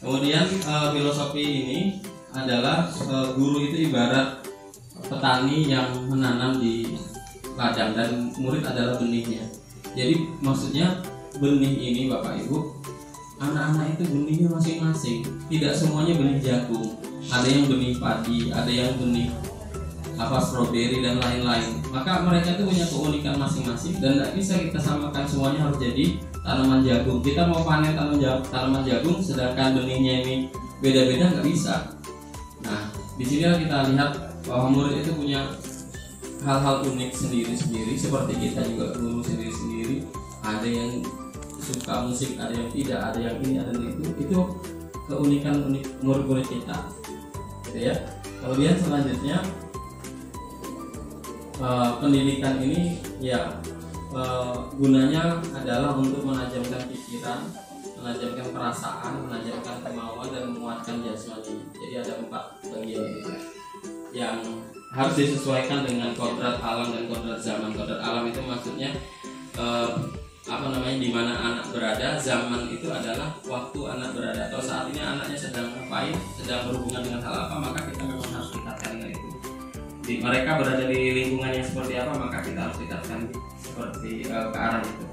Kemudian filosofi ini adalah guru itu ibarat petani yang menanam di ladang dan murid adalah benihnya. Jadi maksudnya benih ini Bapak Ibu, anak-anak itu benihnya masing-masing. Tidak semuanya benih jagung. Ada yang benih padi, ada yang benih stroberi dan lain-lain. Maka mereka itu punya keunikan masing-masing dan tidak bisa kita samakan semuanya harus jadi tanaman jagung. Kita mau panen tanaman jagung sedangkan benihnya ini beda-beda, nggak bisa. Nah, di sini kita lihat bahwa murid itu punya hal-hal unik sendiri-sendiri, seperti kita juga guru sendiri-sendiri. Ada yang suka musik, ada yang tidak, ada yang ini, ada yang itu. Itu keunikan unik murid-murid kita, gitu ya. Kemudian selanjutnya pendidikan ini ya gunanya adalah untuk menajamkan pikiran, menajamkan perasaan, menajamkan kemauan dan menguatkan jasmani. Jadi ada 4 bagian itu yang harus disesuaikan dengan kodrat alam dan kodrat zaman. Kodrat alam itu maksudnya di mana anak berada. Zaman itu adalah waktu anak berada atau saat ini anaknya sedang ngapain, sedang berhubungan dengan hal apa, maka kita memang harus dekatkan dengan itu. Mereka berada di lingkungan yang seperti apa, maka kita harus dekatkan seperti ke arah itu.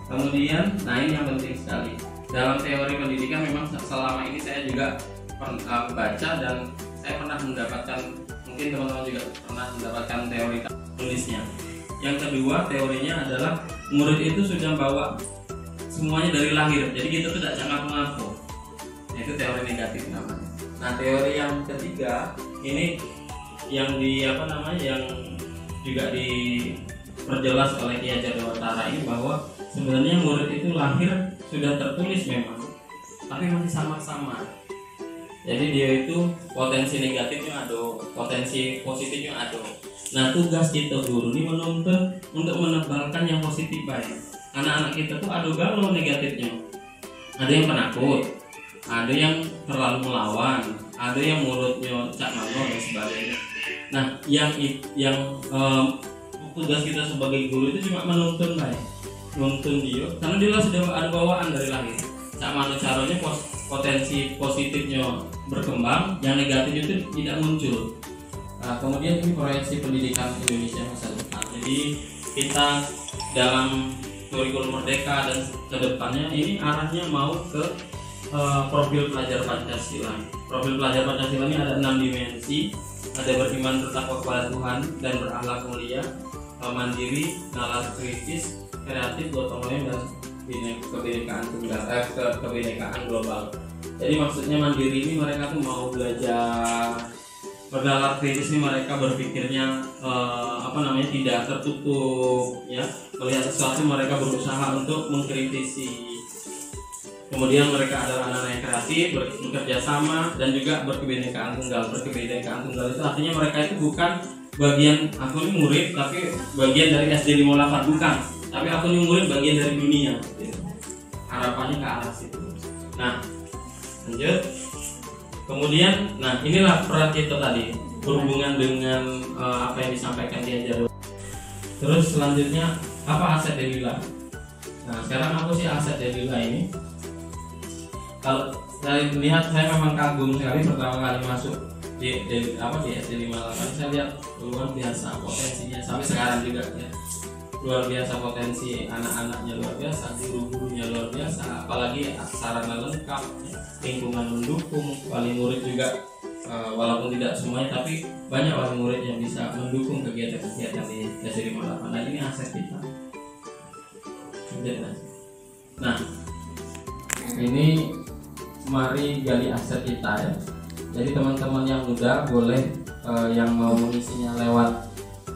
Kemudian, nah ini yang penting sekali dalam teori pendidikan. Memang selama ini saya juga pernah baca dan saya pernah mendapatkan, mungkin teman-teman juga pernah mendapatkan teori tulisnya. Yang kedua, teorinya adalah murid itu sudah bawa semuanya dari lahir, jadi kita tidak mengaku. Itu teori negatif namanya. Nah, teori yang ketiga ini yang yang juga diperjelas oleh Ki Hajar Dewantara ini, bahwa sebenarnya murid itu lahir sudah tertulis memang, tapi masih samar-samar. Jadi dia itu potensi negatifnya ada, potensi positifnya ada. Nah, tugas kita guru ini menuntun untuk menebalkan yang positif baik. Anak-anak kita tuh ada galau negatifnya. Ada yang penakut, ada yang terlalu melawan, ada yang mulutnya cak mano dan sebagainya. Nah, yang tugas kita sebagai guru itu cuma menuntun baik, menuntun dia, karena dia sudah ada bawaan dari lahir. Cak mano caranya potensi positifnya berkembang, yang negatif itu tidak muncul. Nah, kemudian ini proyeksi pendidikan Indonesia masa depan. Jadi kita dalam kurikulum Merdeka dan kedepannya ini arahnya mau ke profil pelajar Pancasila. Profil pelajar Pancasila ini ada 6 dimensi. Ada beriman, bertakwa kepada Tuhan dan berakhlak mulia, mandiri, nalar kritis, kreatif, gotong royong dan kebinekaan tunggal, kebinekaan global. Jadi maksudnya mandiri ini mereka tuh mau belajar, bernalar kritis ini mereka berpikirnya tidak tertutup, ya, melihat sesuatu mereka berusaha untuk mengkritisi. Kemudian mereka adalah anak-anak yang kreatif, bekerja sama dan juga berkebinekaan tunggal. Berkebinekaan tunggal itu artinya mereka itu bukan bagian, aku ini murid tapi bagian dari SD 58, bukan, tapi aku ini murid bagian dari dunia, gitu. Harapannya ke arah situ. Nah, lanjut. Kemudian, nah inilah peran kita tadi berhubungan dengan apa yang disampaikan Ki Hajar. Terus selanjutnya apa aset Delila? Nah, sekarang apa sih aset Delila ini? Kalau saya lihat, saya memang kagum sekali pertama kali masuk di SD 58. Saya lihat luar biasa potensinya, sampai sekarang juga ya. Luar biasa potensi anak-anaknya, luar biasa guru-gurunya, luar biasa, apalagi sarana lengkap, lingkungan mendukung, wali murid juga walaupun tidak semuanya tapi banyak wali murid yang bisa mendukung kegiatan-kegiatan di SD 58. Nah, ini aset kita. Nah, ini mari gali aset kita ya. Jadi teman-teman yang muda boleh yang mau mengisinya lewat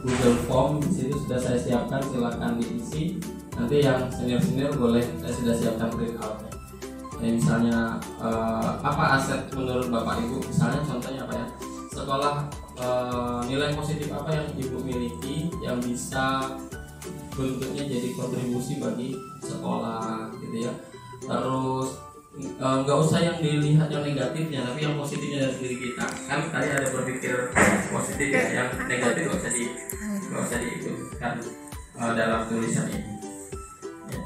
Google Form, di situ sudah saya siapkan, silakan diisi. Nanti yang senior boleh, saya sudah siapkan print out-nya. Jadi misalnya apa aset menurut Bapak Ibu? Misalnya contohnya apa ya? Sekolah, nilai positif apa yang Ibu miliki yang bisa bentuknya jadi kontribusi bagi sekolah, gitu ya. Terus nggak usah yang dilihat yang negatifnya, tapi yang positifnya dari diri kita. Kan tadi ada berpikir positif ya, yang negatif nggak usah diikutkan dalam tulisan ini. Ya.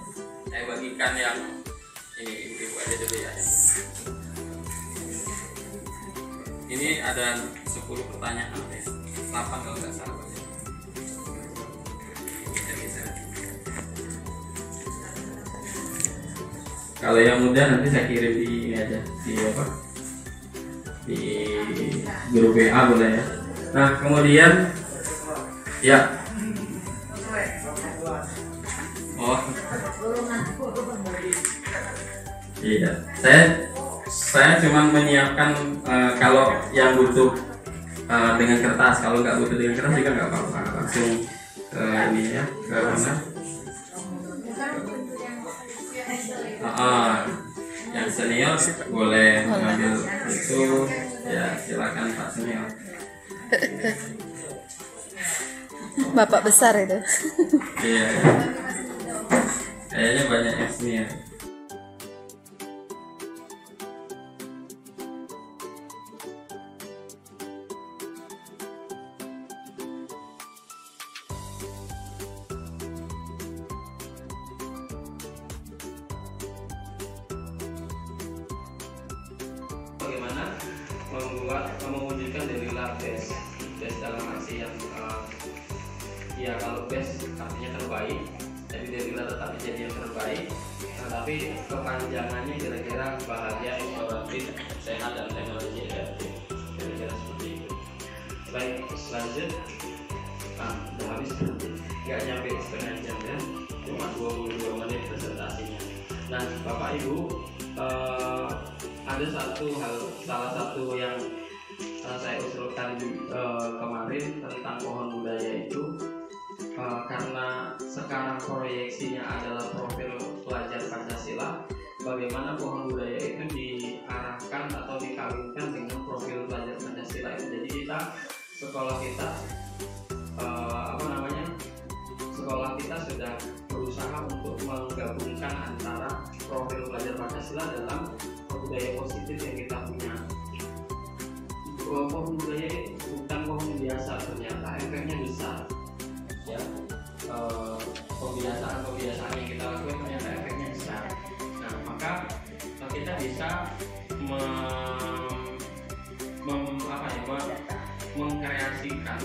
Saya bagikan yang ini ibu-ibu aja dulu ya. ada 10 pertanyaan ya, 8 kalau nggak salah. Kalau yang mudah nanti saya kirim di ini aja, di apa, di grup WA boleh ya. Nah kemudian ya, oh iya, saya cuma menyiapkan kalau yang butuh dengan kertas, kalau nggak butuh dengan kertas juga nggak apa-apa, langsung ke ini ya, ke mana? Yang senior boleh mengambil itu ya, silakan Pak Senior. Bapak besar itu. Iya, kayaknya banyak yang senior. Bagaimana mewujudkan dirilah best dalam arti yang ya, kalau best artinya terbaik, jadi dirilah tetap menjadi yang terbaik, tapi kepanjangannya kira-kira bahagia, inovatif, sehat, dan teknologi adaptif, kira-kira seperti itu. Baik, lanjut. Udah habis, nggak nyampe setengah jam ya, cuma 22 menit presentasinya. Nah Bapak Ibu, ada salah satu yang saya usulkan kemarin tentang pohon budaya itu, karena sekarang proyeksinya adalah profil pelajar Pancasila, bagaimana pohon budaya itu diarahkan atau dikawinkan dengan profil pelajar Pancasila itu. Jadi sekolah kita sudah berusaha untuk menggabungkan antara profil pelajar Pancasila dalam budaya positif yang kita punya. Pohon budaya itu bukan pohon biasa, ternyata efeknya besar ya. Pembiasaan yang kita lakukan ternyata efeknya besar. Nah maka kita bisa mengkreasikan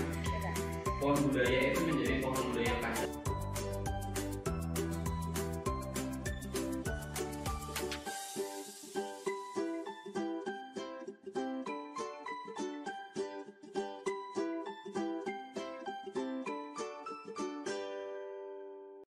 pohon budaya itu menjadi pohon budaya Pancasila.